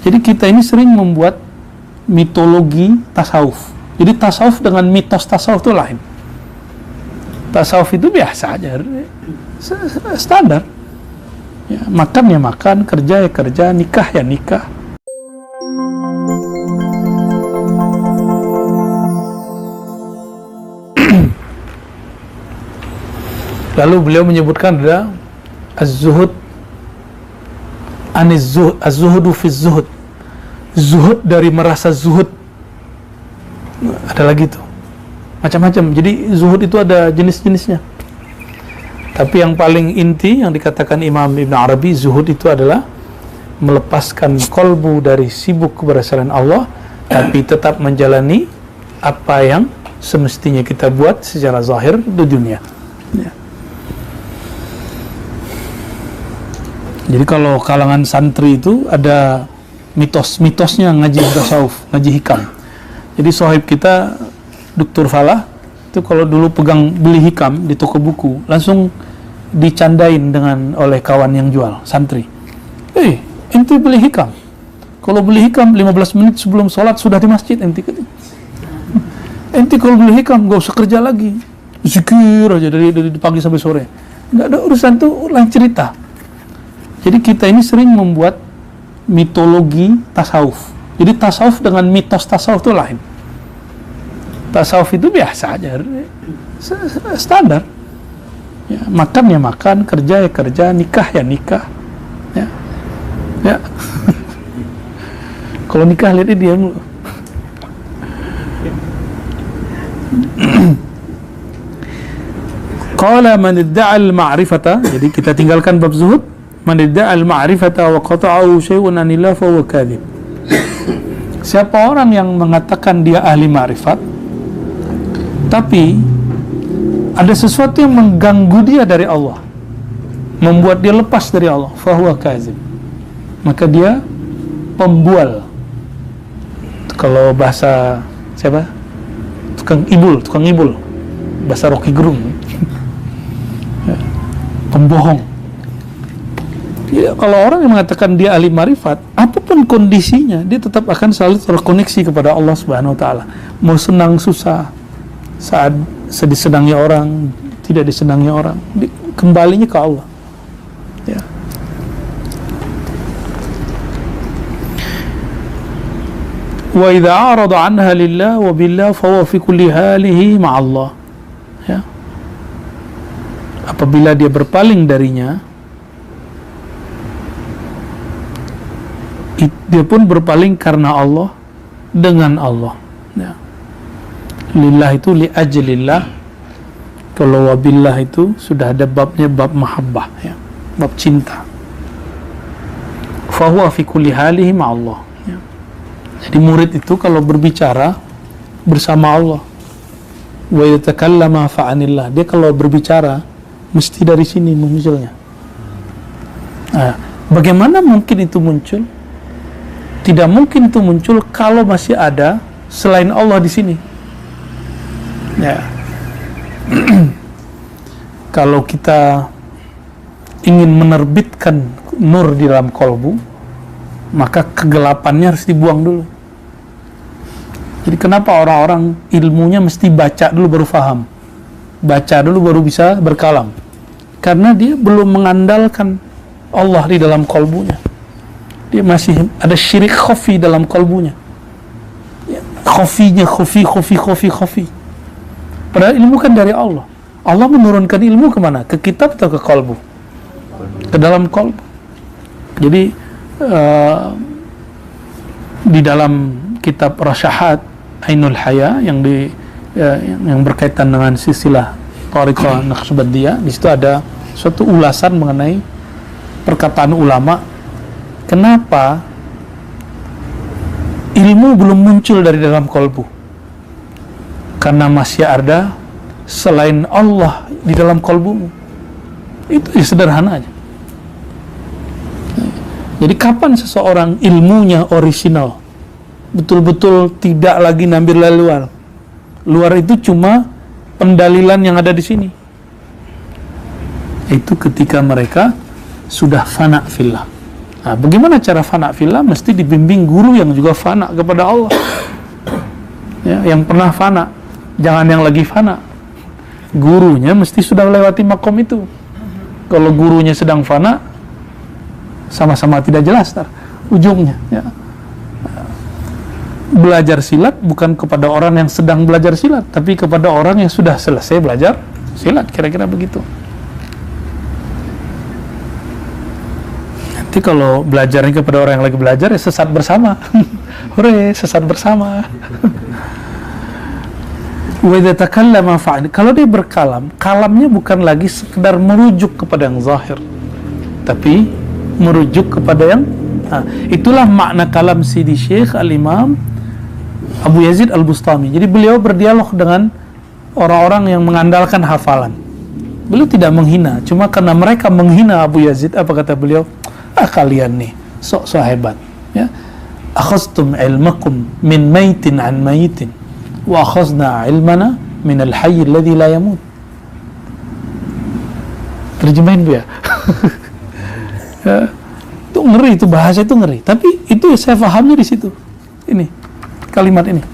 Jadi kita ini sering membuat mitologi tasawuf. Jadi tasawuf dengan mitos tasawuf itu lain. Tasawuf itu biasa aja, standar. Ya, makan ya makan, kerja ya kerja, nikah ya nikah. Lalu beliau menyebutkan ada az-zuhud, az-zuhudu fi zuhud, zuhud dari merasa zuhud. Ada lagi tuh macam-macam. Jadi zuhud itu ada jenis-jenisnya. Tapi yang paling inti yang dikatakan Imam Ibn Arabi, zuhud itu adalah melepaskan kolbu dari sibuk kepada selain Allah, tapi tetap menjalani apa yang semestinya kita buat secara zahir di dunia. Ya. Jadi kalau kalangan santri itu ada mitos-mitosnya ngaji tasawuf, ngaji hikam. Jadi sahib kita Dr. Falah itu kalau dulu pegang beli hikam di toko buku langsung dicandain oleh kawan yang jual, santri. Ente beli hikam. Kalau beli hikam 15 menit sebelum sholat sudah di masjid ente. Ente kalau beli hikam gak usah kerja lagi. Zikir aja dari pagi sampai sore. Enggak ada urusan tuh, lain cerita. Jadi kita ini sering membuat mitologi tasawuf. Jadi tasawuf dengan mitos tasawuf itu lain. Tasawuf itu biasa aja, standar. Ya, makan ya makan, kerja ya kerja, nikah ya nikah. Ya. Ya. Kalau nikah lihat dia dulu. Qala man idda'a al-ma'rifata, jadi kita tinggalkan bab zuhud. Man idda'a al-ma'rifata wa qata'ahu syai'un anillah fa huwa kadhib. Siapa orang yang mengatakan dia ahli ma'rifat tapi ada sesuatu yang mengganggu dia dari Allah, membuat dia lepas dari Allah, fa huwa kadhib. Maka dia pembual. Kalau bahasa siapa? Tukang ibul. Bahasa Rocky Gerung. Pembohong. Ya, kalau orang yang mengatakan dia ahli marifat, apapun kondisinya, dia tetap akan selalu terkoneksi kepada Allah Subhanahu wa taala. Mau senang susah, saat disenangi orang, tidak disenangi orang, kembalinya ke Allah. Ya. Wa idza arada anha lillah wa billah fa huwa fi kulli halihi ma'allah. Ya. Apabila dia berpaling darinya, dia pun berpaling karena Allah, dengan Allah. Ya. Lillah itu li ajlillah. Kalau wabillah itu sudah ada babnya, bab mahabbah, ya, bab cinta. Fahuwa fi kulli halihi ma'allah. Ya. Jadi murid itu kalau berbicara bersama Allah. Wa yatakallama fa'anillah. Dia kalau berbicara mesti dari sini munculnya. Nah, bagaimana mungkin itu muncul? Tidak mungkin itu muncul kalau masih ada selain Allah di sini. Ya. Kalau kita ingin menerbitkan nur di dalam kolbu, maka kegelapannya harus dibuang dulu. Jadi kenapa orang-orang ilmunya mesti baca dulu baru faham, baca dulu baru bisa berkalam? Karena dia belum mengandalkan Allah di dalam kolbunya. Dia masih ada syirik khafi dalam kolbunya. Ya, khafinya khafi. Padahal ilmu kan dari Allah. Allah menurunkan ilmu kemana? Ke kitab atau ke kolbu? Ke dalam kolbu. Jadi di dalam kitab Rasyahat Ainul Haya yang berkaitan dengan silsilah Thariqah Naqsyabandiyah, di situ ada suatu ulasan mengenai perkataan ulama. Kenapa ilmu belum muncul dari dalam kolbu? Karena masih ada selain Allah di dalam kolbumu. Itu sederhana aja. Jadi kapan seseorang ilmunya orisinal, betul-betul tidak lagi ngambil dari luar? Luar itu cuma pendalilan yang ada di sini. Itu ketika mereka sudah fana fillah, Nah, bagaimana cara fana fillah? Mesti dibimbing guru yang juga fana kepada Allah. Ya, yang pernah fana, jangan yang lagi fana. Gurunya mesti sudah melewati makom itu. Kalau gurunya sedang fana, sama-sama tidak jelas ujungnya. Ya. Belajar silat bukan kepada orang yang sedang belajar silat, tapi kepada orang yang sudah selesai belajar silat, kira-kira begitu. Nanti kalau belajarnya kepada orang yang lagi belajar, ya sesat bersama. Hore, sesat bersama. Wa idza takallama fa'al. Kalau dia berkalam, kalamnya bukan lagi sekedar merujuk kepada yang zahir, tapi merujuk kepada yang itulah makna kalam Sidi Syekh Al-Imam Abu Yazid Al-Bustami. Jadi beliau berdialog dengan orang-orang yang mengandalkan hafalan. Beliau tidak menghina, cuma karena mereka menghina Abu Yazid, apa kata beliau? Kalian nih sok-sok hebat, ya. Akhaztum ilmakum min maitin an maitin wa akhazna ilmana min al-hayy alladhi la yamut. Terjemahin Bu ya. Ya. Itu ngeri, itu bahasa itu ngeri. Tapi itu saya pahamnya di situ. Ini kalimat ini.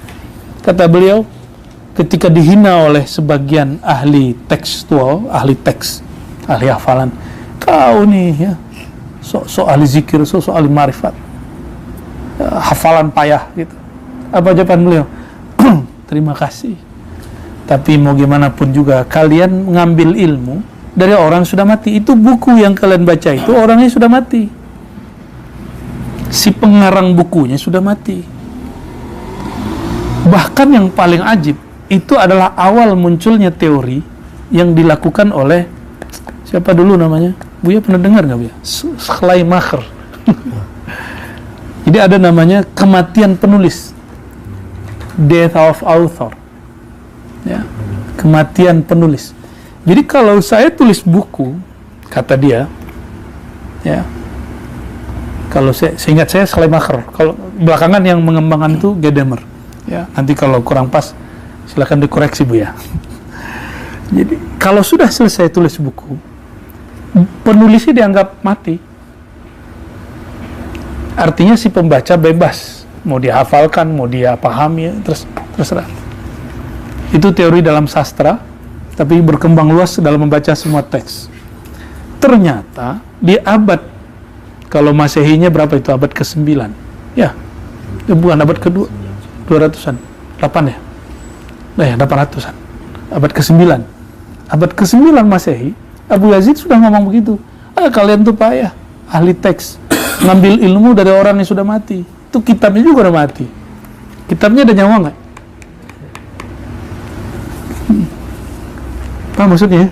Kata beliau, ketika dihina oleh sebagian ahli tekstual, ahli teks, ahli hafalan, kau nih ya, sok ahli zikir, sok ahli marifat, ya, hafalan payah gitu. Apa jawaban beliau? Terima kasih. Tapi mau gimana pun juga kalian mengambil ilmu dari orang sudah mati. Itu buku yang kalian baca itu orangnya sudah mati. Si pengarang bukunya sudah mati. Bahkan yang paling ajib itu adalah awal munculnya teori yang dilakukan oleh siapa dulu namanya? Buya pernah dengar nggak Buya? Schleiermacher. Jadi ada namanya kematian penulis, death of author. Ya, kematian penulis. Jadi kalau saya tulis buku, kata dia, ya, kalau saya ingat saya Schleiermacher. Kalau belakangan yang mengembangkan itu Gadamer. Ya, nanti kalau kurang pas silakan dikoreksi Bu ya. Jadi kalau sudah selesai tulis buku, penulisnya dianggap mati. Artinya si pembaca bebas, mau dia hafalkan, mau dia pahami, terserah. Itu teori dalam sastra, tapi berkembang luas dalam membaca semua teks. Ternyata di abad, kalau Masehinya berapa itu, abad ke-9, ya, bukan abad ke-2, 200-an, 8 ya? Nah ya, 800-an, abad ke-9. Abad ke-9 Masehi, Abu Yazid sudah ngomong begitu. Kalian tuh payah, ahli teks, ngambil ilmu dari orang yang sudah mati. Itu kitabnya juga udah mati. Kitabnya ada nyawa nggak? Apa maksudnya?